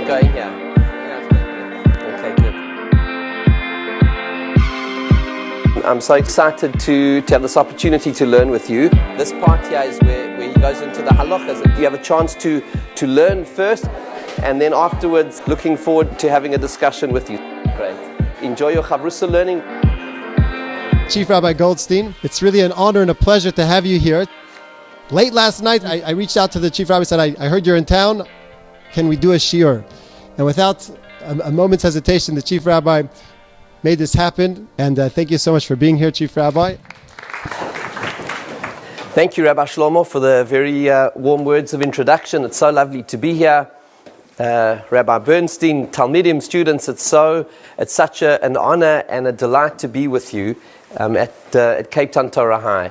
it going here? Yeah, it's going good. Okay, good. I'm so excited to have this opportunity to learn with you. This part here is where he goes into the halachas. You have a chance to learn first, and then afterwards looking forward to having a discussion with you. Great. Enjoy your chavrusa learning. Chief Rabbi Goldstein, it's really an honor and a pleasure to have you here. Late last night, I reached out to the Chief Rabbi and said, I heard you're in town. Can we do a shiur? And without a moment's hesitation, the Chief Rabbi made this happen. And thank you so much for being here, Chief Rabbi. Thank you, Rabbi Shlomo, for the very warm words of introduction. It's so lovely to be here. Rabbi Bernstein, Talmidim, students, it's such an honor and a delight to be with you at Cape Town Torah High.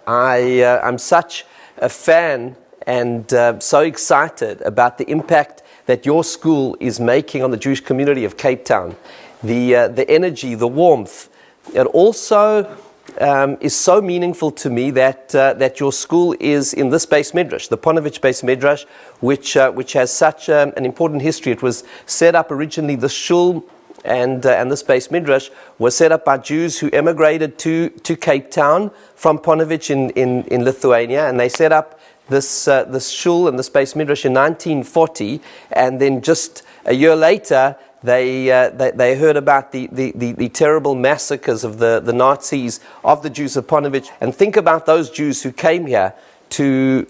I'm such a fan and so excited about the impact that your school is making on the Jewish community of Cape Town. The energy, the warmth. It also is so meaningful to me that your school is in this Beis Midrash, the Ponevezh Beis Midrash, which has such an important history. It was set up originally, the shul and this Beis Midrash was set up by Jews who emigrated to Cape Town from Ponevezh in Lithuania, and they set up this shul and this Beis Midrash in 1940, and then just a year later they heard about the terrible massacres of the Nazis of the Jews of Ponevezh. And think about those Jews who came here to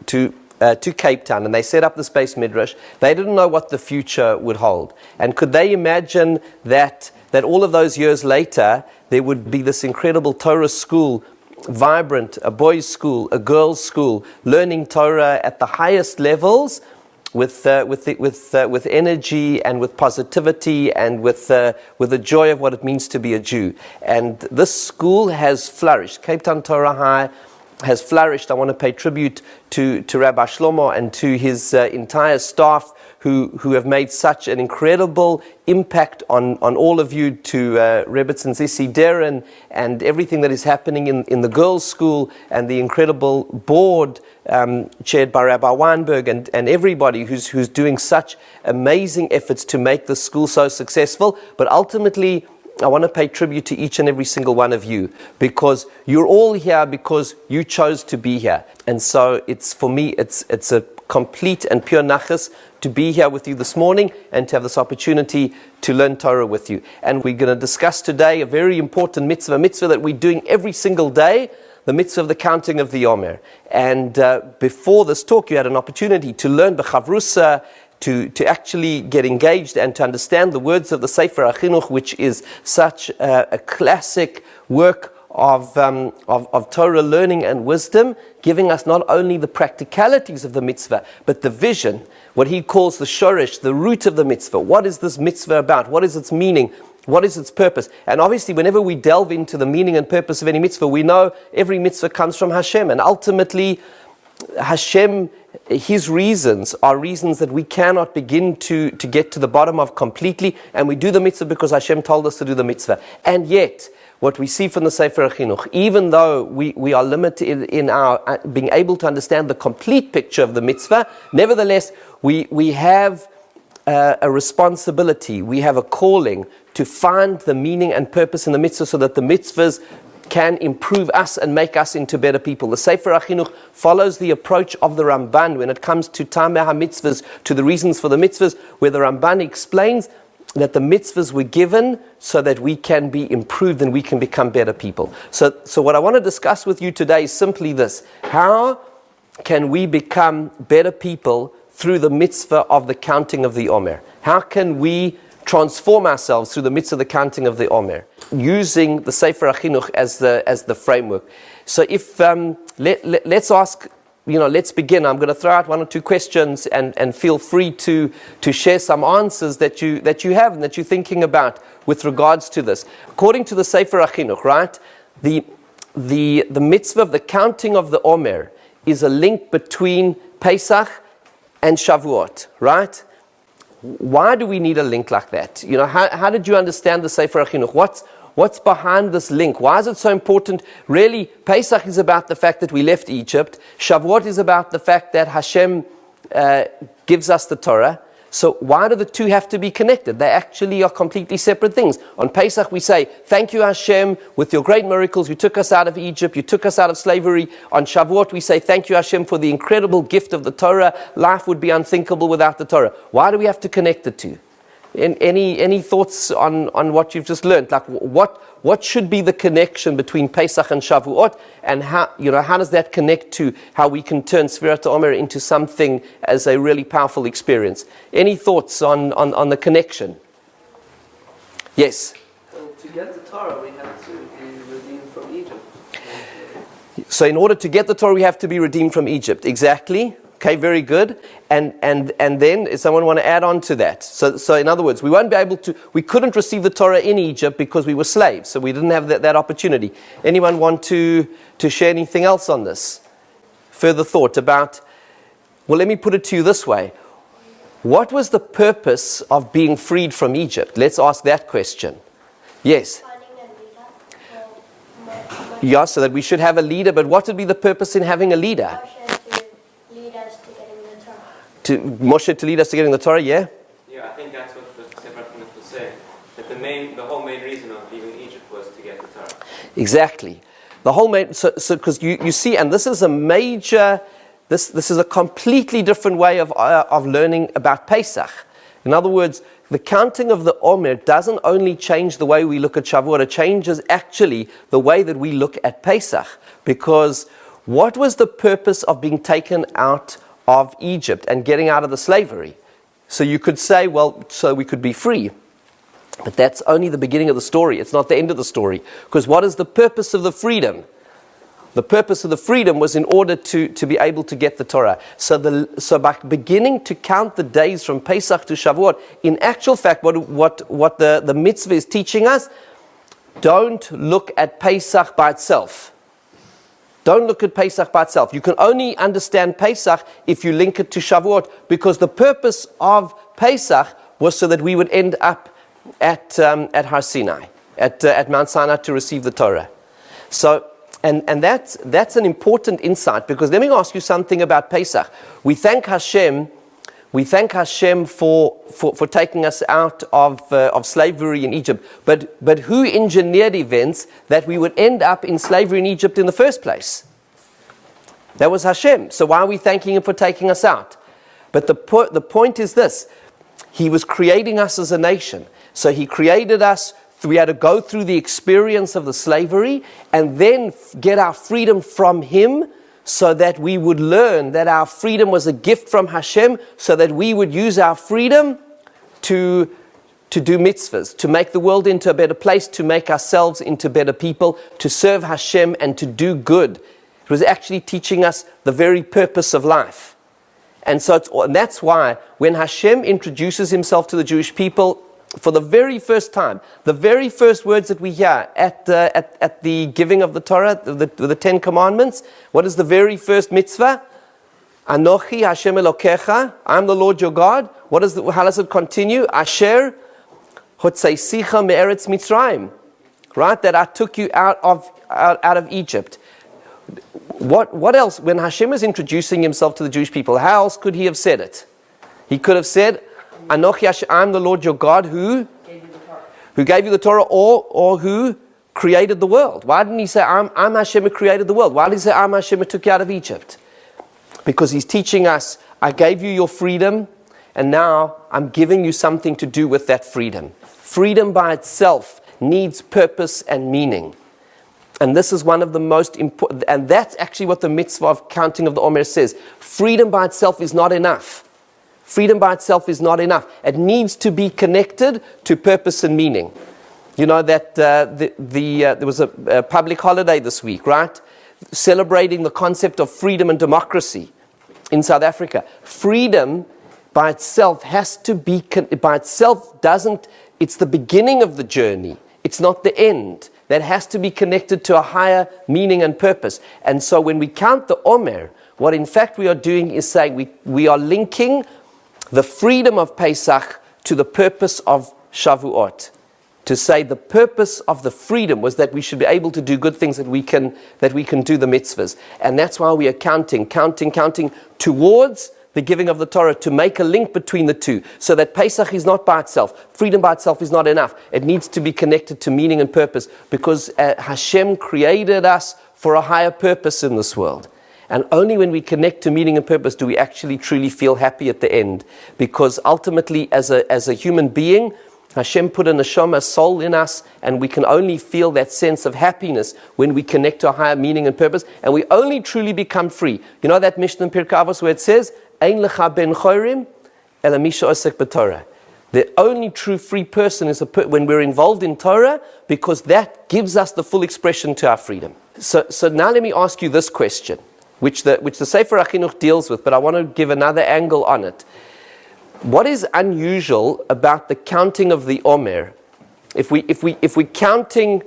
Cape Town, and they set up this Beis Midrash. They didn't know what the future would hold, and could they imagine that all of those years later there would be this incredible Torah school, vibrant, a boys' school, a girls' school, learning Torah at the highest levels, with energy and with positivity and with the joy of what it means to be a Jew. And this school has flourished. Cape Town Torah High has flourished. I want to pay tribute to Rabbi Shlomo and to his entire staff who have made such an incredible impact on all of you, to Rebbetzin Zissi Deren and everything that is happening in the girls' school, and the incredible board chaired by Rabbi Weinberg and everybody who's doing such amazing efforts to make the school so successful. But ultimately, I want to pay tribute to each and every single one of you, because you're all here because you chose to be here. And so for me, it's a complete and pure nachas to be here with you this morning and to have this opportunity to learn Torah with you. And we're going to discuss today a very important mitzvah that we're doing every single day, the mitzvah of the counting of the Omer. And before this talk, you had an opportunity to learn b'chavrusa, to actually get engaged and to understand the words of the Sefer HaChinuch, which is such a classic work of Torah learning and wisdom, giving us not only the practicalities of the mitzvah, but the vision, what he calls the shoresh, the root of the mitzvah. What is this mitzvah about? What is its meaning? What is its purpose? And obviously, whenever we delve into the meaning and purpose of any mitzvah, we know every mitzvah comes from Hashem, and ultimately Hashem, his reasons are reasons that we cannot begin to get to the bottom of completely, and we do the mitzvah because Hashem told us to do the mitzvah. And yet, what we see from the Sefer HaChinuch, even though we are limited in our being able to understand the complete picture of the mitzvah, nevertheless, we have a responsibility, we have a calling to find the meaning and purpose in the mitzvah, so that the mitzvahs can improve us and make us into better people. The Sefer HaChinuch follows the approach of the Ramban when it comes to Tameh HaMitzvahs, to the reasons for the mitzvahs, where the Ramban explains that the mitzvahs were given so that we can be improved and we can become better people. So what I want to discuss with you today is simply this: how can we become better people through the mitzvah of the counting of the Omer? How can we transform ourselves through the mitzvah of the counting of the Omer, using the Sefer HaChinuch as the framework? So if let's ask, let's begin. I'm going to throw out one or two questions, and feel free to share some answers that you have and that you're thinking about with regards to this. According to the Sefer HaChinuch, right, the mitzvah of the counting of the Omer is a link between Pesach and Shavuot, right? Why do we need a link like that? How did you understand the Sefer HaChinuch? What's behind this link? Why is it so important? Really, Pesach is about the fact that we left Egypt. Shavuot is about the fact that Hashem gives us the Torah. So why do the two have to be connected? They actually are completely separate things. On Pesach we say, thank you Hashem, with your great miracles, you took us out of Egypt, you took us out of slavery. On Shavuot we say, thank you Hashem for the incredible gift of the Torah. Life would be unthinkable without the Torah. Why do we have to connect the two? Any thoughts on what you've just learned? Like what should be the connection between Pesach and Shavuot, and how does that connect to how we can turn Sfirat Omer into something as a really powerful experience? Any thoughts on the connection? Yes. So to get the Torah, we have to be redeemed from Egypt. So in order to get the Torah, we have to be redeemed from Egypt. Exactly. Okay, very good. And then, is someone want to add on to that? So in other words, we couldn't receive the Torah in Egypt because we were slaves, so we didn't have that opportunity. Anyone want to share anything else on this? Further thought about, well, let me put it to you this way. What was the purpose of being freed from Egypt? Let's ask that question. Yes? Yeah, so that we should have a leader, but what would be the purpose in having a leader? Moshe to lead us to getting the Torah, yeah? Yeah, I think that's what the Sefer Tanakh was saying. That the whole main reason of leaving Egypt was to get the Torah. Exactly. The whole main, so because you see, and this is a major, this is a completely different way of learning about Pesach. In other words, the counting of the Omer doesn't only change the way we look at Shavuot, it changes actually the way that we look at Pesach. Because what was the purpose of being taken out of Egypt and getting out of the slavery? So you could say, well, so we could be free. But that's only the beginning of the story. It's not the end of the story. Because what is the purpose of the freedom? The purpose of the freedom was in order to be able to get the Torah. So by beginning to count the days from Pesach to Shavuot, in actual fact, what the mitzvah is teaching us, don't look at Pesach by itself. Don't look at Pesach by itself. You can only understand Pesach if you link it to Shavuot, because the purpose of Pesach was so that we would end up at Har Sinai, at Mount Sinai to receive the Torah. So, and that's an important insight, because let me ask you something about Pesach. We thank Hashem for taking us out of slavery in Egypt. But who engineered events that we would end up in slavery in Egypt in the first place? That was Hashem. So why are we thanking Him for taking us out? But the point is this. He was creating us as a nation. So He created us. We had to go through the experience of the slavery and then get our freedom from Him, so that we would learn that our freedom was a gift from Hashem, so that we would use our freedom to do mitzvahs, to make the world into a better place, to make ourselves into better people, to serve Hashem and to do good. It was actually teaching us the very purpose of life. And that's why when Hashem introduces Himself to the Jewish people for the very first time, the very first words that we hear at the giving of the Torah, the Ten Commandments, what is the very first mitzvah? Anochi Hashem Elokecha, I am the Lord your God. How does it continue? Asher Hotzeisicha Me'eretz Mitzrayim. Right? That I took you out of Egypt. What else? When Hashem is introducing Himself to the Jewish people, how else could He have said it? He could have said, Anochi Hashem, I am the Lord your God who gave you the Torah, or who created the world. Why didn't He say, I'm Hashem who created the world? Why did He say, I'm Hashem who took you out of Egypt? Because He's teaching us, I gave you your freedom, and now I'm giving you something to do with that freedom. Freedom by itself needs purpose and meaning. And this is one of the most important, and that's actually what the mitzvah of counting of the Omer says. Freedom by itself is not enough. Freedom by itself is not enough. It needs to be connected to purpose and meaning. You know that there was a public holiday this week, right? Celebrating the concept of freedom and democracy in South Africa. Freedom by itself it's the beginning of the journey. It's not the end. That has to be connected to a higher meaning and purpose. And so when we count the Omer, what in fact we are doing is saying we are linking the freedom of Pesach to the purpose of Shavuot. To say the purpose of the freedom was that we should be able to do good things, that we can do the mitzvahs. And that's why we are counting towards the giving of the Torah, to make a link between the two, so that Pesach is not by itself. Freedom by itself is not enough. It needs to be connected to meaning and purpose, because Hashem created us for a higher purpose in this world. And only when we connect to meaning and purpose do we actually truly feel happy at the end. Because ultimately, as a human being, Hashem put a neshama, soul in us, and we can only feel that sense of happiness when we connect to a higher meaning and purpose, and we only truly become free. You know that Mishnah in Pirkei Avos where it says, Ein lecha ben chorim, ela misha osek b'Torah. The only true free person is when we're involved in Torah, because that gives us the full expression to our freedom. So now let me ask you this question, which the Sefer HaChinuch deals with, but I want to give another angle on it. What is unusual about the counting of the Omer? If we counting,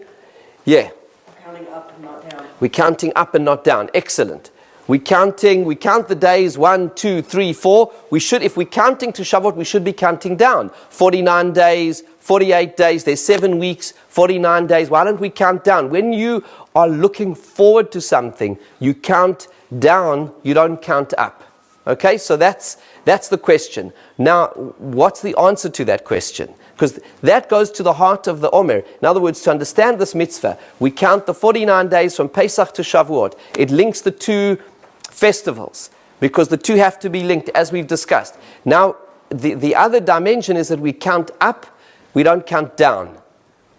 Counting up and not down. we're counting up and not down. Excellent. We count the days 1, 2, 3, 4. If we're counting to Shavuot, we should be counting down. 49 days, 48 days, there's 7 weeks, 49 days. Why don't we count down? When you are looking forward to something, you count down, you don't count up. Okay, so that's the question. Now, what's the answer to that question? Because that goes to the heart of the Omer. In other words, to understand this mitzvah, we count the 49 days from Pesach to Shavuot. It links the two festivals, because the two have to be linked, as we've discussed. Now, the other dimension is that we count up, we don't count down.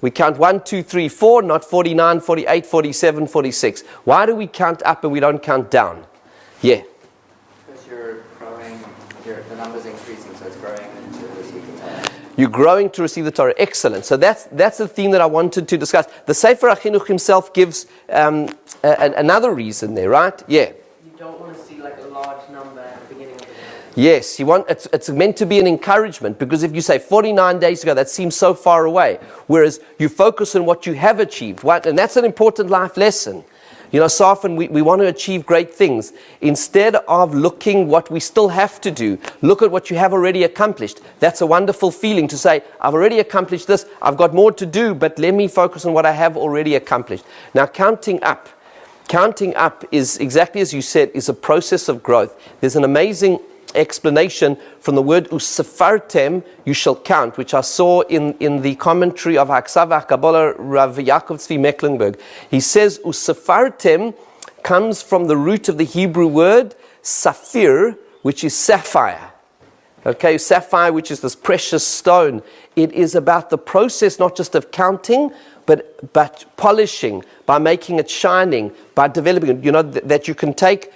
We count 1, 2, 3, 4, not 49, 48, 47, 46. Why do we count up and we don't count down? Yeah. The number's increasing, so it's growing to receive the Torah. You're growing to receive the Torah. Excellent. So that's the theme that I wanted to discuss. The Sefer HaChinuch himself gives another reason there, right? Yeah. You don't want to see like a large number at the beginning of the day. Yes, it's meant to be an encouragement, because if you say 49 days ago, that seems so far away. Whereas you focus on what you have achieved, right? And that's an important life lesson. You know, so often we want to achieve great things. Instead of looking what we still have to do, look at what you have already accomplished. That's a wonderful feeling to say, I've already accomplished this, I've got more to do, but let me focus on what I have already accomplished. Now, counting up is, exactly as you said, is a process of growth. There's an amazing explanation from the word usafartem, you shall count, which I saw in the commentary of Haksav HaKabbalah, Rav Yaakov Tzvi Mecklenburg. He says usafartem comes from the root of the Hebrew word saphir, which is sapphire. Okay, sapphire, which is this precious stone. It is about the process not just of counting, but polishing, by making it shining, by developing it. You know, that you can take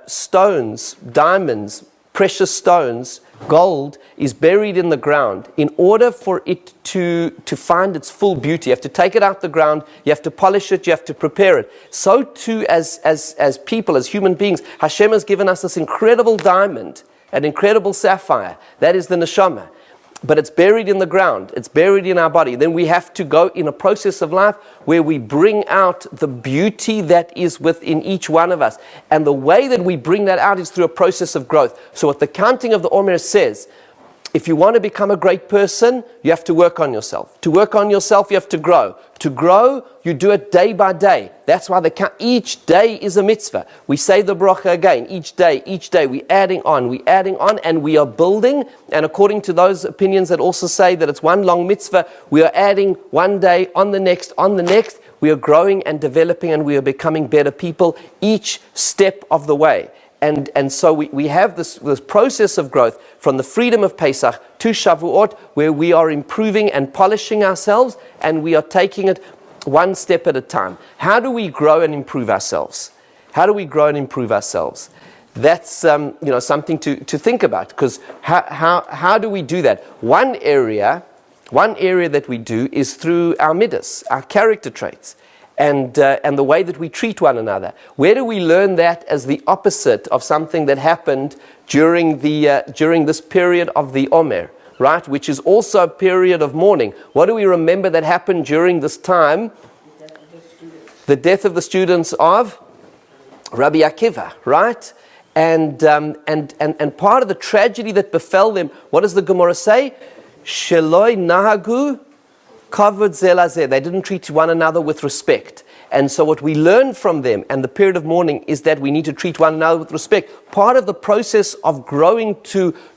stones, diamonds, precious stones, gold is buried in the ground. In order for it to find its full beauty, you have to take it out the ground, you have to polish it, you have to prepare it. So too as people, as human beings, Hashem has given us this incredible diamond, an incredible sapphire. That is the neshama. But it's buried in the ground. It's buried in our body. Then we have to go in a process of life where we bring out the beauty that is within each one of us. And the way that we bring that out is through a process of growth. So what the counting of the Omer says, if you want to become a great person, you have to work on yourself. To work on yourself, you have to grow. To grow, you do it day by day. That's why each day is a mitzvah. We say the bracha again. Each day, we're adding on, and we are building. And according to those opinions that also say that it's one long mitzvah, we are adding one day on the next. We are growing and developing, and we are becoming better people each step of the way. And so we have this process of growth from the freedom of Pesach to Shavuot, where we are improving and polishing ourselves, and we are taking it one step at a time. How do we grow and improve ourselves? That's something to think about, because how do we do that? One area that we do is through our midas, our character traits. And the way that we treat one another. Where do we learn that as the opposite of something that happened during this period of the Omer, right? Which is also a period of mourning. What do we remember that happened during this time? The death of the students of Rabbi Akiva, right? And part of the tragedy that befell them, what does the Gemara say? Sheloi nahagu kavod zelazeh. They didn't treat one another with respect. And so what we learn from them and the period of mourning is that we need to treat one another with respect. Part of the process of growing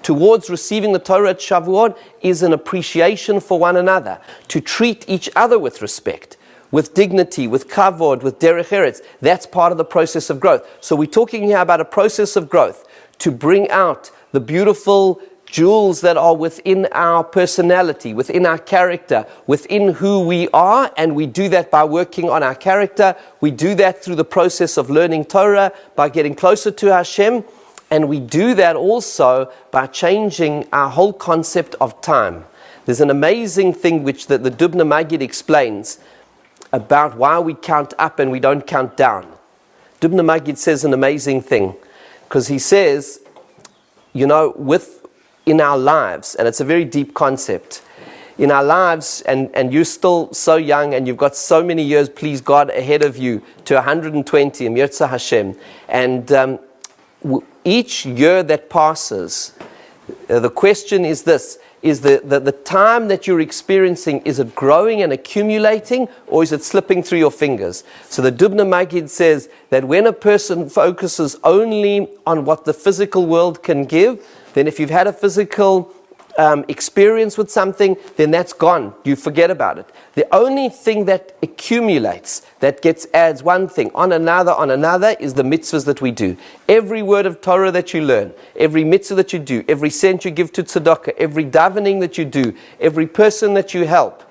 towards receiving the Torah at Shavuot is an appreciation for one another, to treat each other with respect, with dignity, with kavod, with derech eretz. That's part of the process of growth. So we're talking here about a process of growth to bring out the beautiful jewels that are within our personality, within our character, within who we are, and we do that by working on our character. We do that through the process of learning Torah, by getting closer to Hashem, and we do that also by changing our whole concept of time. There's an amazing thing which the Dubna Magid explains about why we count up and we don't count down. Dubna Magid says an amazing thing, because he says, in our lives, and it's a very deep concept, in our lives, and you're still so young and you've got so many years, please God, ahead of you to 120, Yirtzeh Hashem, and each year that passes, the question is this: is the time that you're experiencing, is it growing and accumulating, or is it slipping through your fingers? So the Dubna Magid says that when a person focuses only on what the physical world can give, then if you've had a physical experience with something, then that's gone. You forget about it. The only thing that accumulates, that adds one thing on another, is the mitzvahs that we do. Every word of Torah that you learn, every mitzvah that you do, every cent you give to tzedakah, every davening that you do, every person that you help,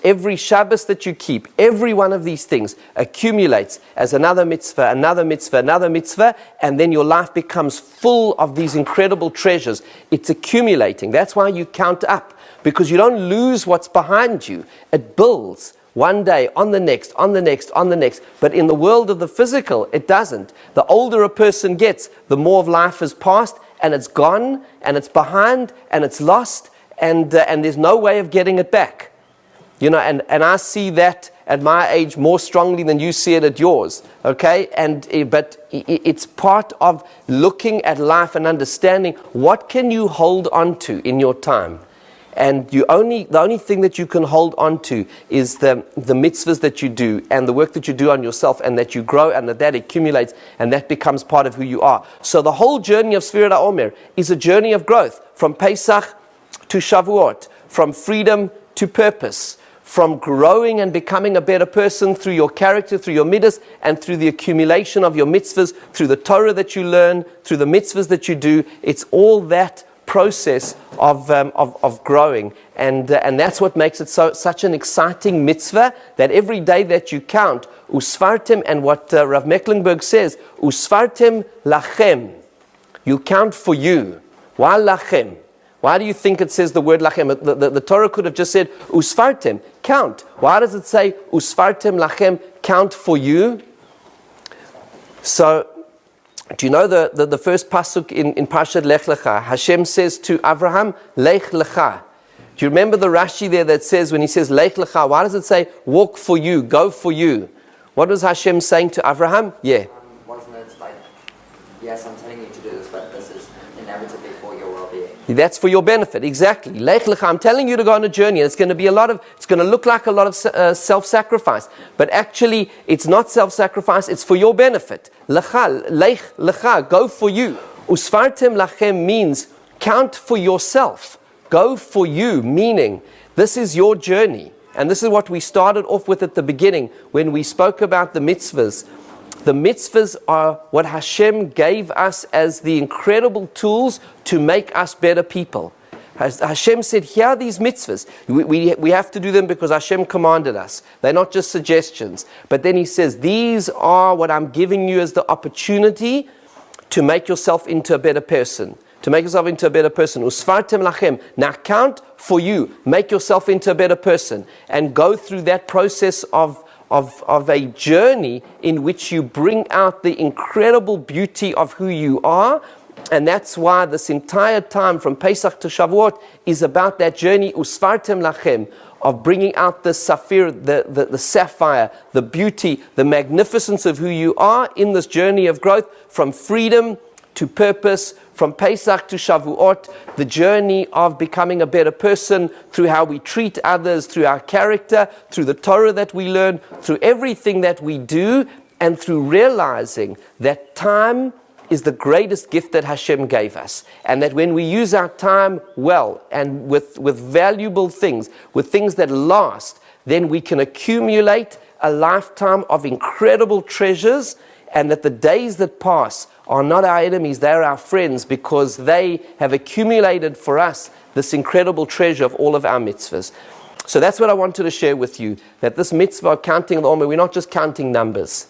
every Shabbos that you keep, every one of these things accumulates as another mitzvah, another mitzvah, another mitzvah, and then your life becomes full of these incredible treasures. It's accumulating. That's why you count up, because you don't lose what's behind you. It builds one day on the next, on the next, on the next. But in the world of the physical, it doesn't. The older a person gets, the more of life has passed, and it's gone, and it's behind, and it's lost, and there's no way of getting it back. And I see that at my age more strongly than you see it at yours, okay? But it's part of looking at life and understanding what can you hold on to in your time. And the only thing that you can hold on to is the mitzvahs that you do and the work that you do on yourself, and that you grow and that accumulates and that becomes part of who you are. So the whole journey of Sfirat HaOmer is a journey of growth, from Pesach to Shavuot, from freedom to purpose, from growing and becoming a better person through your character, through your midas, and through the accumulation of your mitzvahs, through the Torah that you learn, through the mitzvahs that you do. It's all that process of growing, and that's what makes it such an exciting mitzvah, that every day that you count, usfartem, and what Rav Mecklenburg says, usfartem lachem, you count for you. Why lachem? Why do you think it says the word lachem? The Torah could have just said usfartem, count. Why does it say usfartem lachem, count for you? So, do you know the first pasuk in Parshat Lech Lecha? Hashem says to Avraham, Lech Lecha. Do you remember the Rashi there that says, when he says Lech Lecha, why does it say walk for you, go for you? What was Hashem saying to Avraham? Yeah. Wasn't it like, yes, I'm telling you to do this, but this is inevitably for your well-being? That's for your benefit, exactly. Lech Lecha, I'm telling you to go on a journey. It's going to look like a lot of self-sacrifice, but actually it's not self-sacrifice. It's for your benefit. Lecha, Lech Lecha, go for you. Usfartem lachem means count for yourself. Go for you, meaning this is your journey, and this is what we started off with at the beginning when we spoke about the mitzvahs. The mitzvahs are what Hashem gave us as the incredible tools to make us better people. Hashem said, here are these mitzvahs. We have to do them because Hashem commanded us. They're not just suggestions. But then he says, these are what I'm giving you as the opportunity to make yourself into a better person. To make yourself into a better person. Usfartem lachem. Now count for you. Make yourself into a better person. And go through that process of a journey in which you bring out the incredible beauty of who you are. And that's why this entire time from Pesach to Shavuot is about that journey, usfartem lachem, of bringing out the sapphire, the sapphire, the beauty, the magnificence of who you are in this journey of growth, from freedom to purpose, from Pesach to Shavuot, the journey of becoming a better person through how we treat others, through our character, through the Torah that we learn, through everything that we do, and through realizing that time is the greatest gift that Hashem gave us. And that when we use our time well and with valuable things, with things that last, then we can accumulate a lifetime of incredible treasures, and that the days that pass are not our enemies, they are our friends, because they have accumulated for us this incredible treasure of all of our mitzvahs. So that's what I wanted to share with you, that this mitzvah of counting the Omer, we're not just counting numbers.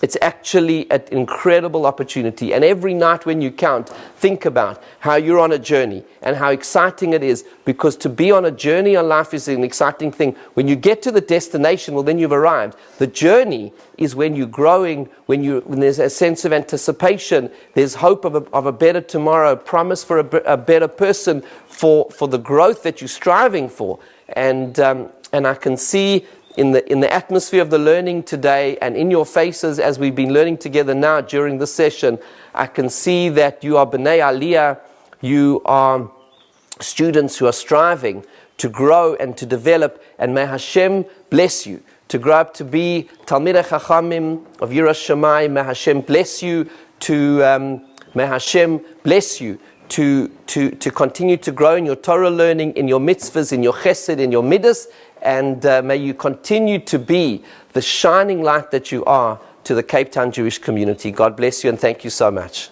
It's actually an incredible opportunity. And every night when you count, think about how you're on a journey and how exciting it is, because to be on a journey in life is an exciting thing. When you get to the destination, well, then you've arrived. The journey is when you're growing, when there's a sense of anticipation, there's hope of a better tomorrow, promise for a better person, for the growth that you're striving for. And I can see in the atmosphere of the learning today, and in your faces as we've been learning together now during this session, I can see that you are B'nai Aliyah, you are students who are striving to grow and to develop, and may Hashem bless you to grow up to be Talmidei Chachamim of Yiras Shamayim. May Hashem bless you to continue to grow in your Torah learning, in your mitzvahs, in your chesed, in your midas, and may you continue to be the shining light that you are to the Cape Town Jewish community. God bless you, and thank you so much.